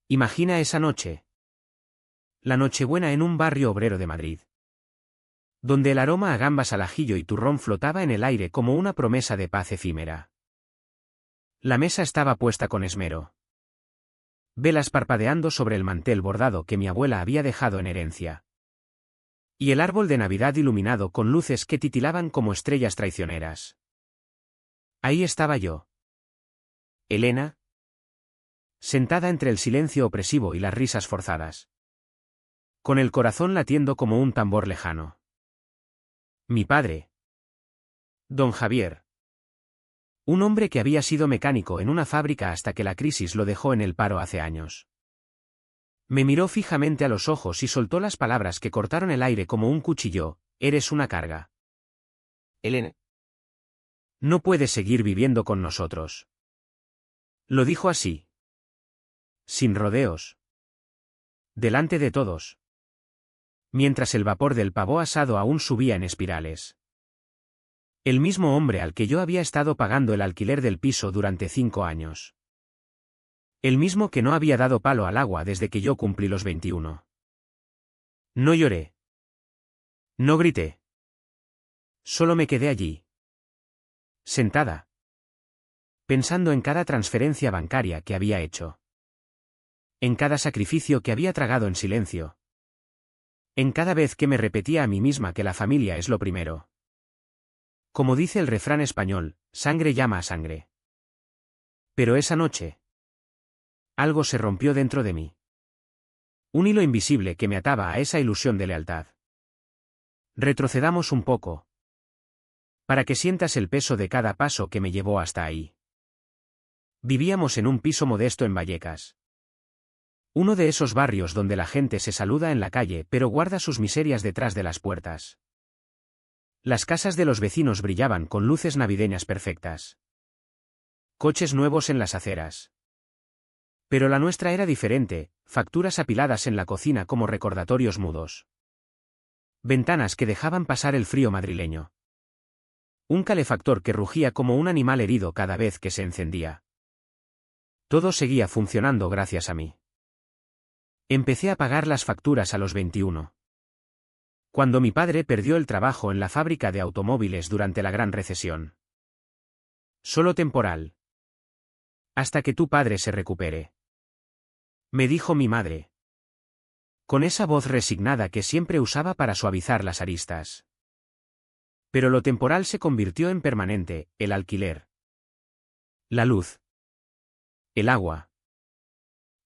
Imagina esa noche. La Nochebuena en un barrio obrero de Madrid. Donde el aroma a gambas al ajillo y turrón flotaba en el aire como una promesa de paz efímera. La mesa estaba puesta con esmero. Velas parpadeando sobre el mantel bordado que mi abuela había dejado en herencia. Y el árbol de Navidad iluminado con luces que titilaban como estrellas traicioneras. Ahí estaba yo. Elena. Sentada entre el silencio opresivo y las risas forzadas. Con el corazón latiendo como un tambor lejano. Mi padre. Don Javier. Un hombre que había sido mecánico en una fábrica hasta que la crisis lo dejó en el paro hace años. Me miró fijamente a los ojos y soltó las palabras que cortaron el aire como un cuchillo: eres una carga. Elena. No puedes seguir viviendo con nosotros. Lo dijo así. Sin rodeos. Delante de todos. Mientras el vapor del pavó asado aún subía en espirales. El mismo hombre al que yo había estado pagando el alquiler del piso durante 5 años. El mismo que no había dado palo al agua desde que yo cumplí los 21. No lloré. No grité. Solo me quedé allí. Sentada. Pensando en cada transferencia bancaria que había hecho. En cada sacrificio que había tragado en silencio. En cada vez que me repetía a mí misma que la familia es lo primero. Como dice el refrán español, sangre llama a sangre. Pero esa noche. Algo se rompió dentro de mí. Un hilo invisible que me ataba a esa ilusión de lealtad. Retrocedamos un poco. Para que sientas el peso de cada paso que me llevó hasta ahí. Vivíamos en un piso modesto en Vallecas. Uno de esos barrios donde la gente se saluda en la calle pero guarda sus miserias detrás de las puertas. Las casas de los vecinos brillaban con luces navideñas perfectas. Coches nuevos en las aceras. Pero la nuestra era diferente, facturas apiladas en la cocina como recordatorios mudos. Ventanas que dejaban pasar el frío madrileño. Un calefactor que rugía como un animal herido cada vez que se encendía. Todo seguía funcionando gracias a mí. Empecé a pagar las facturas a los 21. Cuando mi padre perdió el trabajo en la fábrica de automóviles durante la Gran Recesión. Solo temporal. Hasta que tu padre se recupere. Me dijo mi madre. Con esa voz resignada que siempre usaba para suavizar las aristas. Pero lo temporal se convirtió en permanente: el alquiler. La luz. El agua.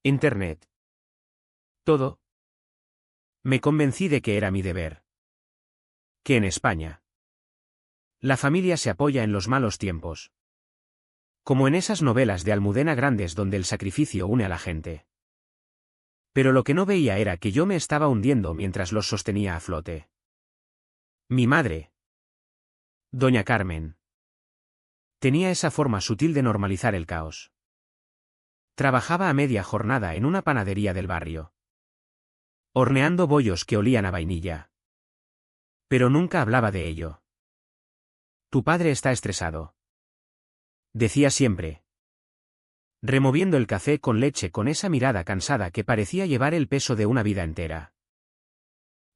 Internet. Todo. Me convencí de que era mi deber. Que en España. La familia se apoya en los malos tiempos. Como en esas novelas de Almudena Grandes donde el sacrificio une a la gente. Pero lo que no veía era que yo me estaba hundiendo mientras los sostenía a flote. Mi madre. Doña Carmen. Tenía esa forma sutil de normalizar el caos. Trabajaba a media jornada en una panadería del barrio. Horneando bollos que olían a vainilla. Pero nunca hablaba de ello. Tu padre está estresado. Decía siempre. Removiendo el café con leche con esa mirada cansada que parecía llevar el peso de una vida entera.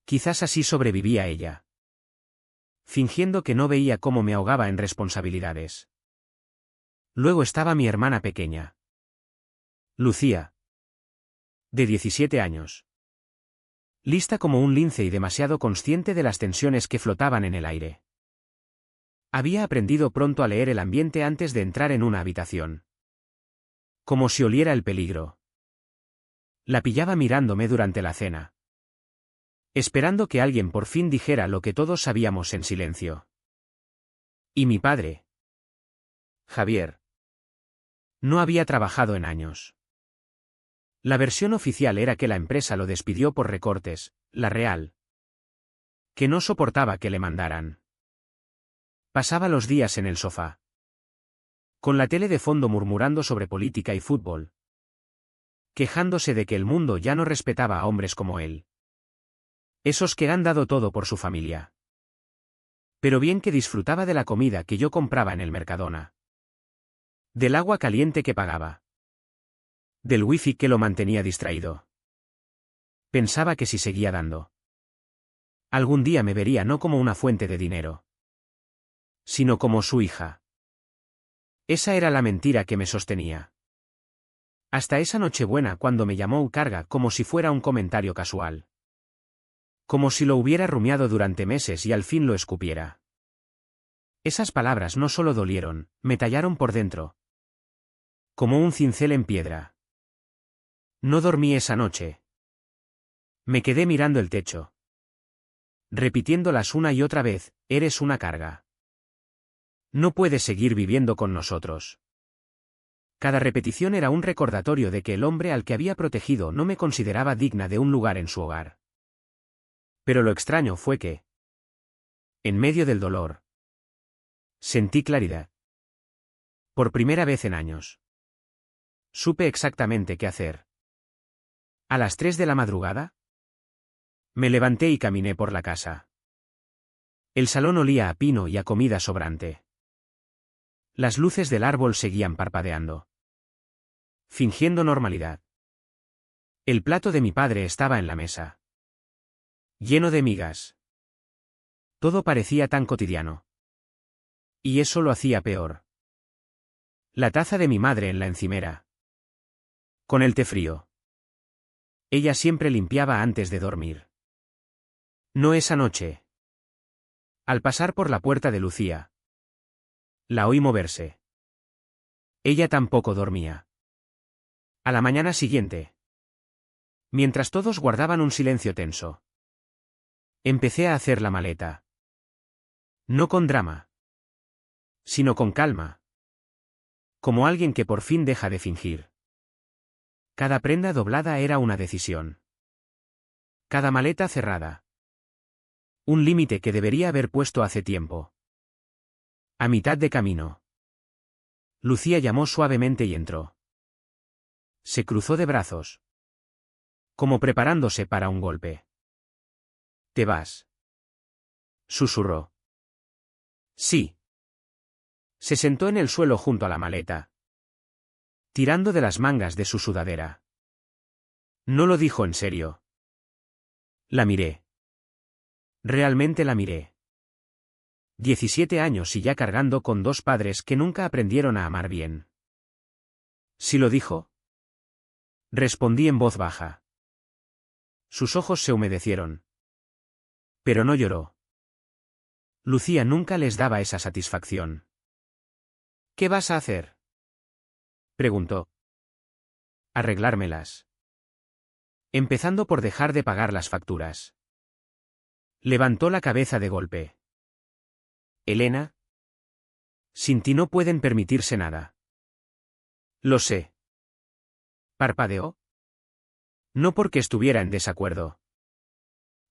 Quizás así sobrevivía ella. Fingiendo que no veía cómo me ahogaba en responsabilidades. Luego estaba mi hermana pequeña. Lucía. De 17 años. Lista como un lince y demasiado consciente de las tensiones que flotaban en el aire. Había aprendido pronto a leer el ambiente antes de entrar en una habitación. Como si oliera el peligro. La pillaba mirándome durante la cena. Esperando que alguien por fin dijera lo que todos sabíamos en silencio. Y mi padre. Javier. No había trabajado en años. La versión oficial era que la empresa lo despidió por recortes, la real. Que no soportaba que le mandaran. Pasaba los días en el sofá. Con la tele de fondo murmurando sobre política y fútbol. Quejándose de que el mundo ya no respetaba a hombres como él. Esos que han dado todo por su familia. Pero bien que disfrutaba de la comida que yo compraba en el Mercadona. Del agua caliente que pagaba. del wifi que lo mantenía distraído. Pensaba que si seguía dando, algún día me vería no como una fuente de dinero, sino como su hija. Esa era la mentira que me sostenía. Hasta esa Nochebuena cuando me llamó Carga como si fuera un comentario casual. Como si lo hubiera rumiado durante meses y al fin lo escupiera. Esas palabras no solo dolieron, me tallaron por dentro. Como un cincel en piedra. No dormí esa noche. Me quedé mirando el techo, repitiéndolas una y otra vez: eres una carga. No puedes seguir viviendo con nosotros. Cada repetición era un recordatorio de que el hombre al que había protegido no me consideraba digna de un lugar en su hogar. Pero lo extraño fue que, en medio del dolor, sentí claridad. Por primera vez en años. Supe exactamente qué hacer. A las 3 de la madrugada, me levanté y caminé por la casa. El salón olía a pino y a comida sobrante. Las luces del árbol seguían parpadeando, fingiendo normalidad. El plato de mi padre estaba en la mesa, lleno de migas. Todo parecía tan cotidiano. Y eso lo hacía peor. La taza de mi madre en la encimera, con el té frío. Ella siempre limpiaba antes de dormir. No esa noche. Al pasar por la puerta de Lucía, la oí moverse. Ella tampoco dormía. A la mañana siguiente, mientras todos guardaban un silencio tenso, empecé a hacer la maleta. No con drama, sino con calma. Como alguien que por fin deja de fingir. Cada prenda doblada era una decisión. Cada maleta cerrada. Un límite que debería haber puesto hace tiempo. A mitad de camino, Lucía llamó suavemente y entró. Se cruzó de brazos, como preparándose para un golpe. ¿Te vas?, susurró. Sí. Se sentó en el suelo junto a la maleta, tirando de las mangas de su sudadera. No lo dijo en serio. La miré. Realmente la miré. 17 años y ya cargando con dos padres que nunca aprendieron a amar bien. ¿Sí lo dijo? Respondí en voz baja. Sus ojos se humedecieron. Pero no lloró. Lucía nunca les daba esa satisfacción. ¿Qué vas a hacer?, preguntó. Arreglármelas. Empezando por dejar de pagar las facturas. Levantó la cabeza de golpe. Elena. Sin ti no pueden permitirse nada. Lo sé. Parpadeó. No porque estuviera en desacuerdo,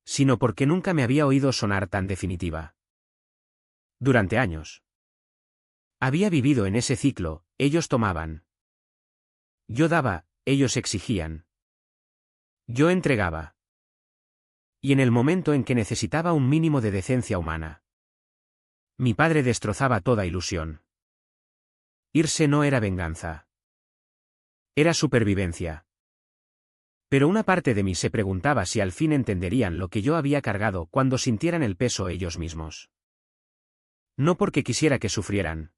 sino porque nunca me había oído sonar tan definitiva. Durante años. Había vivido en ese ciclo: ellos tomaban. Yo daba, ellos exigían. Yo entregaba. Y en el momento en que necesitaba un mínimo de decencia humana, mi padre destrozaba toda ilusión. Irse no era venganza. Era supervivencia. Pero una parte de mí se preguntaba si al fin entenderían lo que yo había cargado cuando sintieran el peso ellos mismos. No porque quisiera que sufrieran,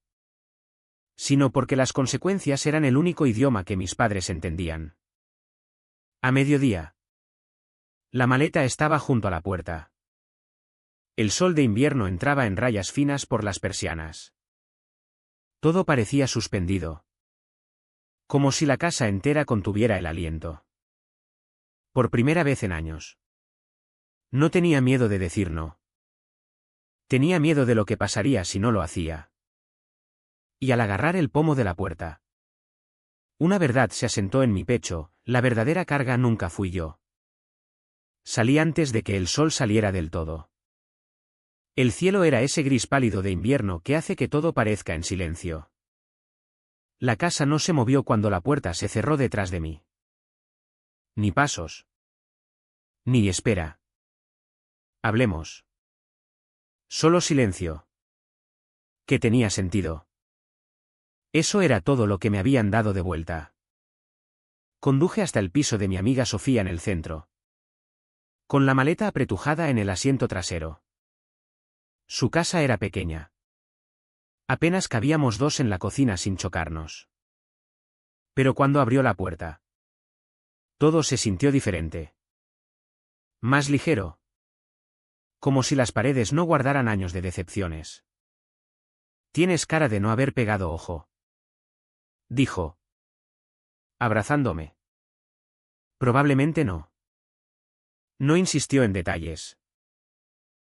sino porque las consecuencias eran el único idioma que mis padres entendían. A mediodía, la maleta estaba junto a la puerta. El sol de invierno entraba en rayas finas por las persianas. Todo parecía suspendido. Como si la casa entera contuviera el aliento. Por primera vez en años. No tenía miedo de decir no. Tenía miedo de lo que pasaría si no lo hacía. Y al agarrar el pomo de la puerta, una verdad se asentó en mi pecho: la verdadera carga nunca fui yo. Salí antes de que el sol saliera del todo. El cielo era ese gris pálido de invierno que hace que todo parezca en silencio. La casa no se movió cuando la puerta se cerró detrás de mí. Ni pasos. Ni espera. Hablemos. Solo silencio. Que tenía sentido. Eso era todo lo que me habían dado de vuelta. Conduje hasta el piso de mi amiga Sofía en el centro, con la maleta apretujada en el asiento trasero. Su casa era pequeña. Apenas cabíamos dos en la cocina sin chocarnos. Pero cuando abrió la puerta, todo se sintió diferente. Más ligero. Como si las paredes no guardaran años de decepciones. Tienes cara de no haber pegado ojo, dijo, abrazándome. Probablemente no. No insistió en detalles.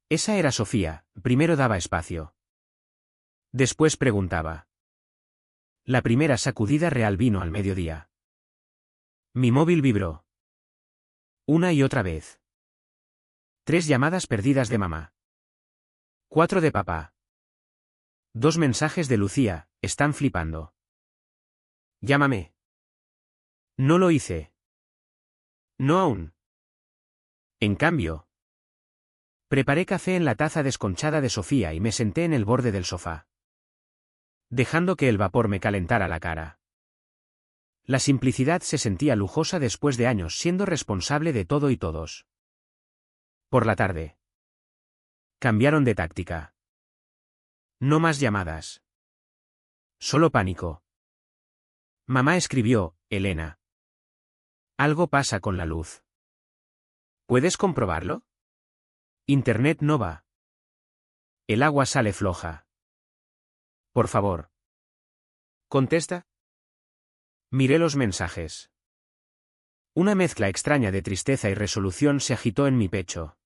Esa era Sofía, primero daba espacio. Después preguntaba. La primera sacudida real vino al mediodía. Mi móvil vibró. Una y otra vez. 3 llamadas perdidas de mamá. 4 de papá. 2 mensajes de Lucía, están flipando. Llámame. No lo hice. No aún. En cambio, preparé café en la taza desconchada de Sofía y me senté en el borde del sofá, dejando que el vapor me calentara la cara. La simplicidad se sentía lujosa después de años siendo responsable de todo y todos. Por la tarde. Cambiaron de táctica. No más llamadas. Solo pánico. Mamá escribió, Elena. Algo pasa con la luz. ¿Puedes comprobarlo? Internet no va. El agua sale floja. Por favor. ¿Contesta? Miré los mensajes. Una mezcla extraña de tristeza y resolución se agitó en mi pecho.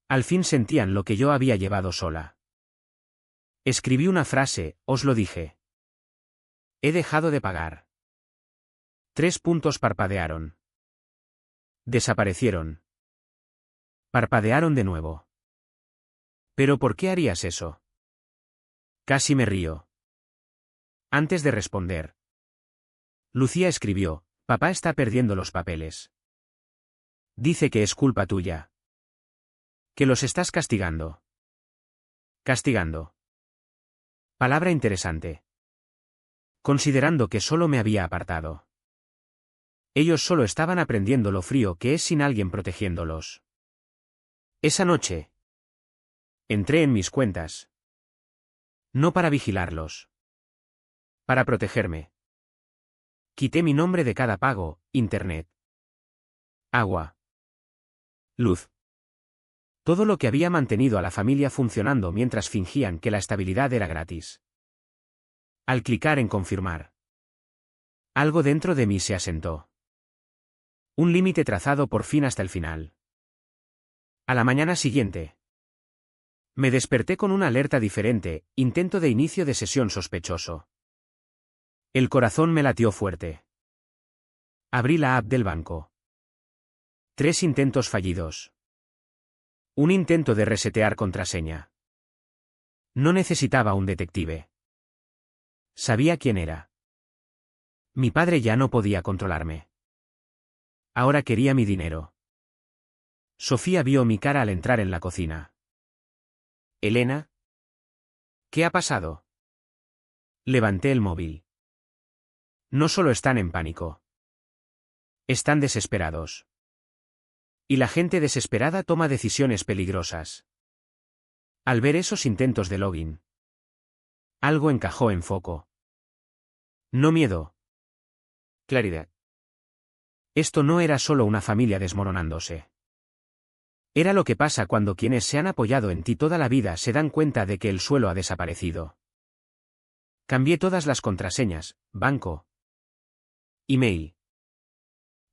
Al fin sentían lo que yo había llevado sola. Escribí una frase, os lo dije. He dejado de pagar. 3 puntos parpadearon. Desaparecieron. Parpadearon de nuevo. ¿Pero por qué harías eso? Casi me río. Antes de responder, Lucía escribió, papá está perdiendo los papeles. Dice que es culpa tuya. Que los estás castigando. Castigando. Palabra interesante. Considerando que solo me había apartado. Ellos solo estaban aprendiendo lo frío que es sin alguien protegiéndolos. Esa noche. Entré en mis cuentas. No para vigilarlos. Para protegerme. Quité mi nombre de cada pago, internet. Agua. Luz. Todo lo que había mantenido a la familia funcionando mientras fingían que la estabilidad era gratis. Al clicar en confirmar, algo dentro de mí se asentó. Un límite trazado por fin hasta el final. A la mañana siguiente, me desperté con una alerta diferente, intento de inicio de sesión sospechoso. El corazón me latió fuerte. Abrí la app del banco. 3 intentos fallidos. Un intento de resetear contraseña. No necesitaba un detective. Sabía quién era. Mi padre ya no podía controlarme. Ahora quería mi dinero. Sofía vio mi cara al entrar en la cocina. ¿Elena? ¿Qué ha pasado? Levanté el móvil. No solo están en pánico. Están desesperados. Y la gente desesperada toma decisiones peligrosas. Al ver esos intentos de login, algo encajó en foco. No miedo. Claridad. Esto no era solo una familia desmoronándose. Era lo que pasa cuando quienes se han apoyado en ti toda la vida se dan cuenta de que el suelo ha desaparecido. Cambié todas las contraseñas, banco, email.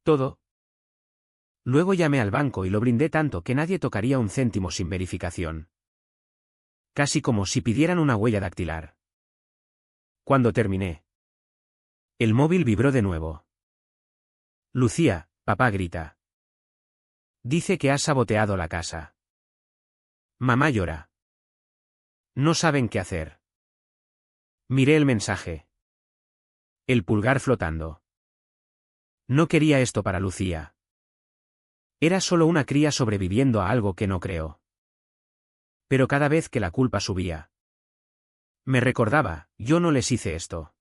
Todo. Luego llamé al banco y lo brindé tanto que nadie tocaría un céntimo sin verificación. Casi como si pidieran una huella dactilar. Cuando terminé, el móvil vibró de nuevo. Lucía, papá grita. Dice que has saboteado la casa. Mamá llora. No saben qué hacer. Miré el mensaje. El pulgar flotando. No quería esto para Lucía. Era solo una cría sobreviviendo a algo que no creó. Pero cada vez que la culpa subía, me recordaba, yo no les hice esto.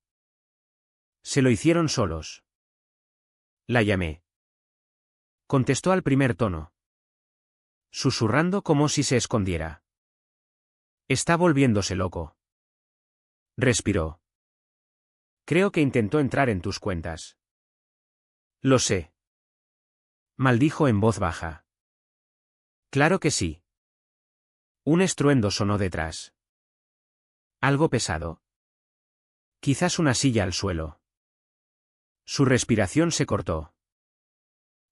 Se lo hicieron solos. La llamé. Contestó al primer tono, susurrando como si se escondiera. Está volviéndose loco. Respiró. Creo que intentó entrar en tus cuentas. Lo sé. Maldijo en voz baja. Claro que sí. Un estruendo sonó detrás. Algo pesado. Quizás una silla al suelo. Su respiración se cortó.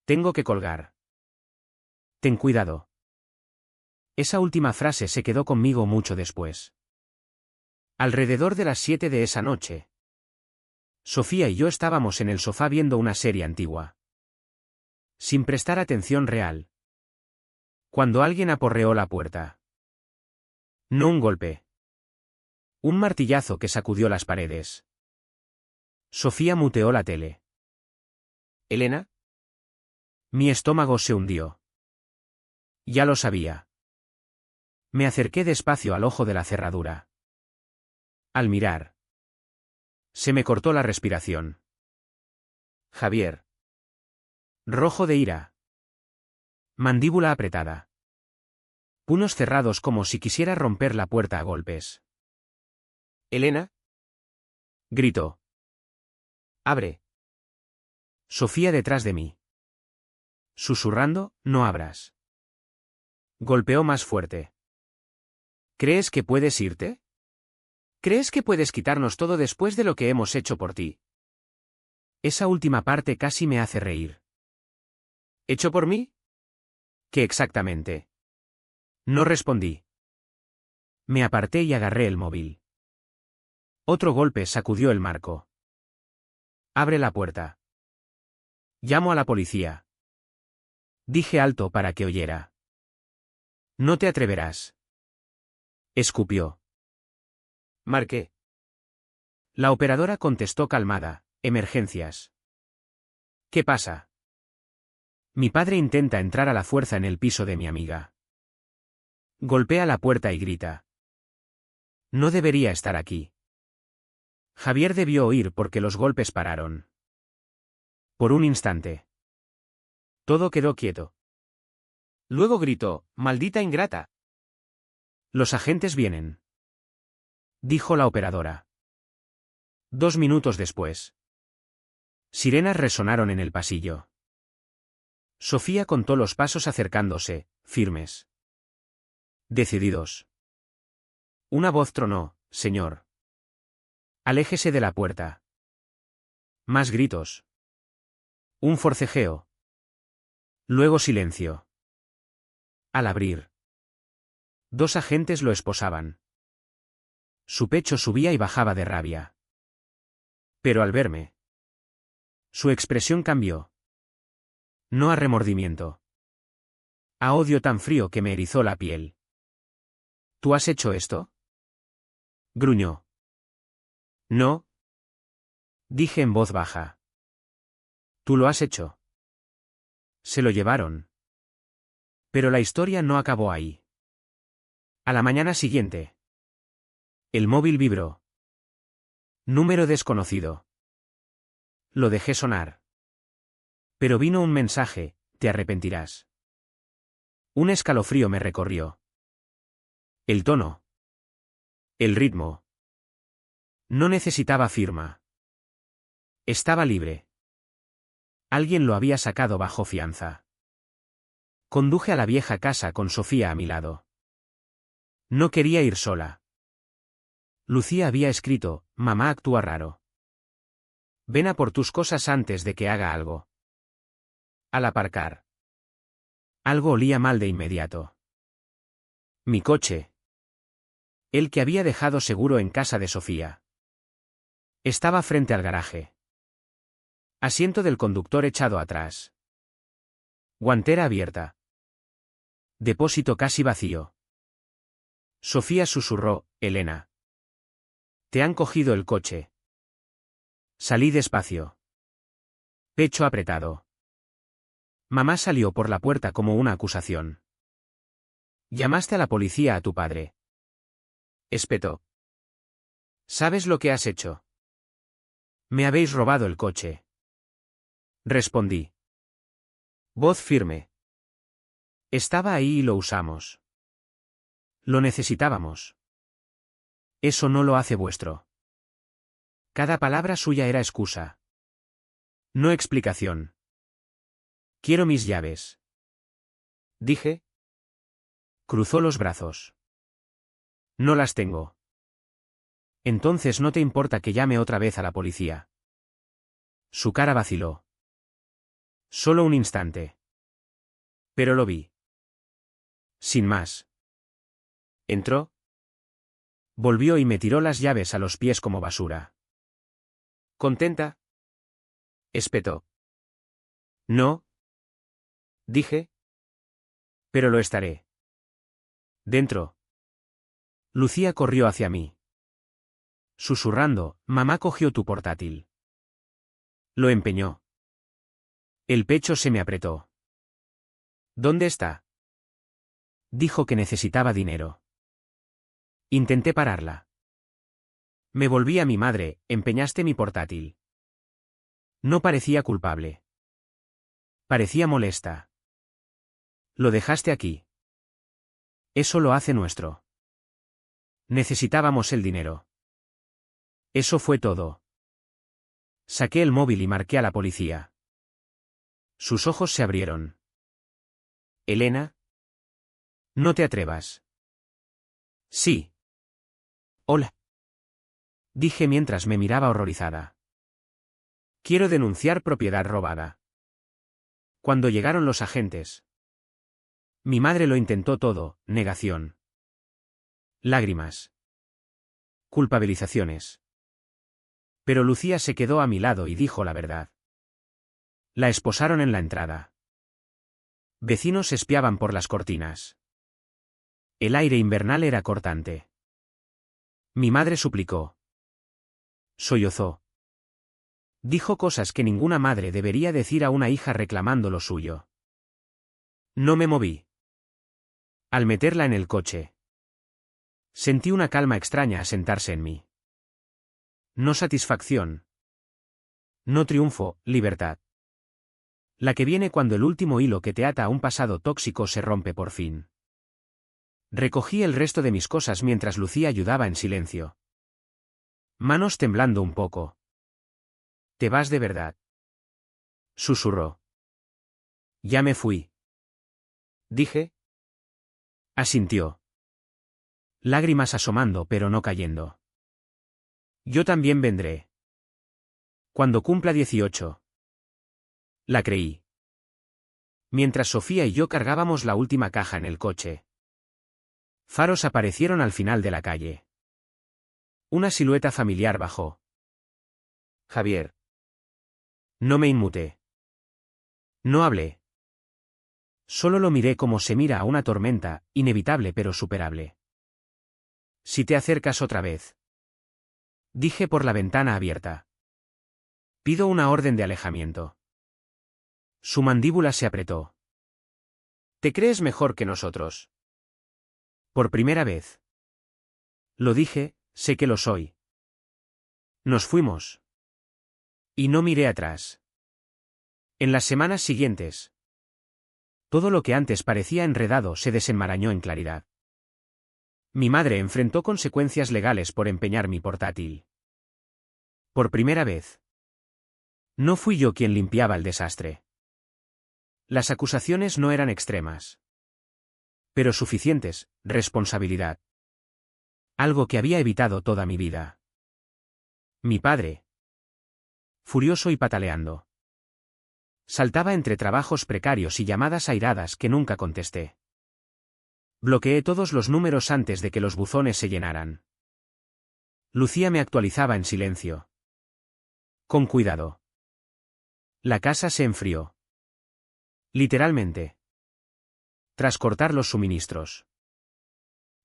Tengo que colgar. Ten cuidado. Esa última frase se quedó conmigo mucho después. Alrededor de las 7 de esa noche, Sofía y yo estábamos en el sofá viendo una serie antigua. Sin prestar atención real. Cuando alguien aporreó la puerta. No un golpe. Un martillazo que sacudió las paredes. Sofía muteó la tele. ¿Elena? Mi estómago se hundió. Ya lo sabía. Me acerqué despacio al ojo de la cerradura. Al mirar, se me cortó la respiración. Javier. Rojo de ira. Mandíbula apretada. Puños cerrados como si quisiera romper la puerta a golpes. ¿Elena? Gritó. Abre. Sofía detrás de mí. Susurrando, no abras. Golpeó más fuerte. ¿Crees que puedes irte? ¿Crees que puedes quitarnos todo después de lo que hemos hecho por ti? Esa última parte casi me hace reír. ¿Hecho por mí? ¿Qué exactamente? No respondí. Me aparté y agarré el móvil. Otro golpe sacudió el marco. Abre la puerta. Llamo a la policía. Dije alto para que oyera. No te atreverás. Escupió. Marqué. La operadora contestó calmada. Emergencias. ¿Qué pasa? Mi padre intenta entrar a la fuerza en el piso de mi amiga. Golpea la puerta y grita. No debería estar aquí. Javier debió oír porque los golpes pararon. Por un instante. Todo quedó quieto. Luego gritó, «¡Maldita ingrata!». Los agentes vienen. Dijo la operadora. 2 minutos después. Sirenas resonaron en el pasillo. Sofía contó los pasos acercándose, firmes. Decididos. Una voz tronó, «Señor. Aléjese de la puerta». Más gritos. Un forcejeo. Luego silencio. Al abrir. 2 agentes lo esposaban. Su pecho subía y bajaba de rabia. Pero al verme, su expresión cambió. No a remordimiento. A odio tan frío que me erizó la piel. ¿Tú has hecho esto? Gruñó. No. Dije en voz baja. Tú lo has hecho. Se lo llevaron. Pero la historia no acabó ahí. A la mañana siguiente. El móvil vibró. Número desconocido. Lo dejé sonar. Pero vino un mensaje, te arrepentirás. Un escalofrío me recorrió. El tono. El ritmo. No necesitaba firma. Estaba libre. Alguien lo había sacado bajo fianza. Conduje a la vieja casa con Sofía a mi lado. No quería ir sola. Lucía había escrito, «Mamá actúa raro. Ven a por tus cosas antes de que haga algo». Al aparcar. Algo olía mal de inmediato. Mi coche. El que había dejado seguro en casa de Sofía. Estaba frente al garaje. Asiento del conductor echado atrás. Guantera abierta. Depósito casi vacío. Sofía susurró, «Elena. Te han cogido el coche». Salí despacio. Pecho apretado. Mamá salió por la puerta como una acusación. «Llamaste a la policía a tu padre». Espetó. «¿Sabes lo que has hecho? Me habéis robado el coche». Respondí. Voz firme. Estaba ahí y lo usamos. Lo necesitábamos. Eso no lo hace vuestro. Cada palabra suya era excusa. No explicación. Quiero mis llaves. Dije. Cruzó los brazos. No las tengo. Entonces no te importa que llame otra vez a la policía. Su cara vaciló. Solo un instante. Pero lo vi. Sin más. Entró. Volvió y me tiró las llaves a los pies como basura. ¿Contenta? Espetó. No. Dije. Pero lo estaré. Dentro. Lucía corrió hacia mí. Susurrando, mamá cogió tu portátil. Lo empeñó. El pecho se me apretó. ¿Dónde está? Dijo que necesitaba dinero. Intenté pararla. Me volví a mi madre, empeñaste mi portátil. No parecía culpable. Parecía molesta. Lo dejaste aquí. Eso lo hace nuestro. Necesitábamos el dinero. Eso fue todo. Saqué el móvil y marqué a la policía. Sus ojos se abrieron. Elena. No te atrevas. Sí. Hola. Dije mientras me miraba horrorizada. Quiero denunciar propiedad robada. Cuando llegaron los agentes. Mi madre lo intentó todo, negación. Lágrimas. Culpabilizaciones. Pero Lucía se quedó a mi lado y dijo la verdad. La esposaron en la entrada. Vecinos espiaban por las cortinas. El aire invernal era cortante. Mi madre suplicó. Sollozó. Dijo cosas que ninguna madre debería decir a una hija reclamando lo suyo. No me moví. Al meterla en el coche. Sentí una calma extraña asentarse en mí. No satisfacción. No triunfo, libertad. La que viene cuando el último hilo que te ata a un pasado tóxico se rompe por fin. Recogí el resto de mis cosas mientras Lucía ayudaba en silencio. Manos temblando un poco. ¿Te vas de verdad? Susurró. Ya me fui. Dije. Asintió. Lágrimas asomando pero no cayendo. Yo también vendré. Cuando cumpla 18. La creí. Mientras Sofía y yo cargábamos la última caja en el coche. Faros aparecieron al final de la calle. Una silueta familiar bajó. Javier. No me inmuté. No hablé. Solo lo miré como se mira a una tormenta, inevitable pero superable. Si te acercas otra vez. Dije por la ventana abierta. Pido una orden de alejamiento. Su mandíbula se apretó. ¿Te crees mejor que nosotros? Por primera vez. Lo dije, sé que lo soy. Nos fuimos. Y no miré atrás. En las semanas siguientes. Todo lo que antes parecía enredado se desenmarañó en claridad. Mi madre enfrentó consecuencias legales por empeñar mi portátil. Por primera vez. No fui yo quien limpiaba el desastre. Las acusaciones no eran extremas. Pero suficientes, responsabilidad. Algo que había evitado toda mi vida. Mi padre. Furioso y pataleando. Saltaba entre trabajos precarios y llamadas airadas que nunca contesté. Bloqueé todos los números antes de que los buzones se llenaran. Lucía me actualizaba en silencio. Con cuidado. La casa se enfrió. Literalmente. Tras cortar los suministros.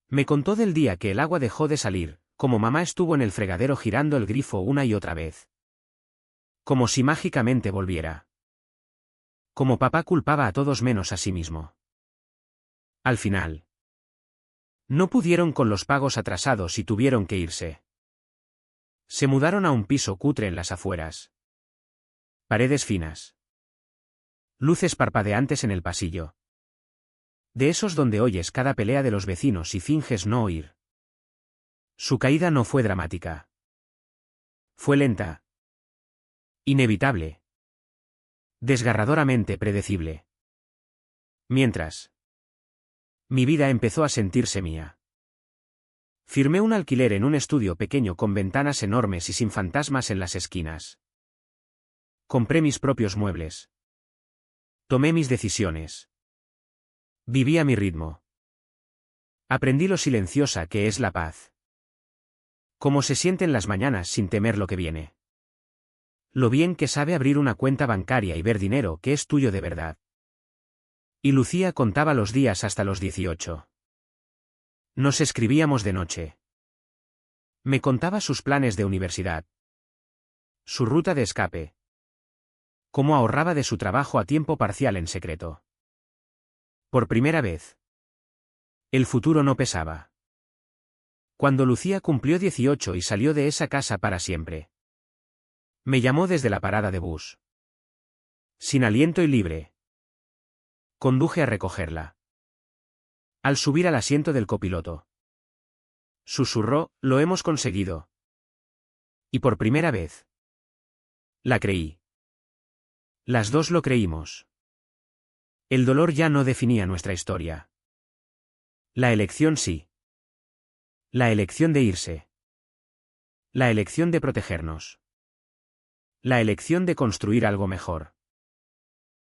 Me contó del día que el agua dejó de salir, como mamá estuvo en el fregadero girando el grifo una y otra vez. Como si mágicamente volviera. Como papá culpaba a todos menos a sí mismo. Al final. No pudieron con los pagos atrasados y tuvieron que irse. Se mudaron a un piso cutre en las afueras. Paredes finas. Luces parpadeantes en el pasillo. De esos donde oyes cada pelea de los vecinos y finges no oír. Su caída no fue dramática. Fue lenta. Inevitable. Desgarradoramente predecible. Mientras. Mi vida empezó a sentirse mía. Firmé un alquiler en un estudio pequeño con ventanas enormes y sin fantasmas en las esquinas. Compré mis propios muebles. Tomé mis decisiones. Viví a mi ritmo. Aprendí lo silenciosa que es la paz. Cómo se sienten las mañanas sin temer lo que viene. Lo bien que sabe abrir una cuenta bancaria y ver dinero que es tuyo de verdad. Y Lucía contaba los días hasta los 18. Nos escribíamos de noche. Me contaba sus planes de universidad. Su ruta de escape. Cómo ahorraba de su trabajo a tiempo parcial en secreto. Por primera vez. El futuro no pesaba. Cuando Lucía cumplió 18 y salió de esa casa para siempre. Me llamó desde la parada de bus. Sin aliento y libre. Conduje a recogerla. Al subir al asiento del copiloto. Susurró, lo hemos conseguido. Y por primera vez. La creí. Las dos lo creímos. El dolor ya no definía nuestra historia. La elección sí. La elección de irse. La elección de protegernos. La elección de construir algo mejor.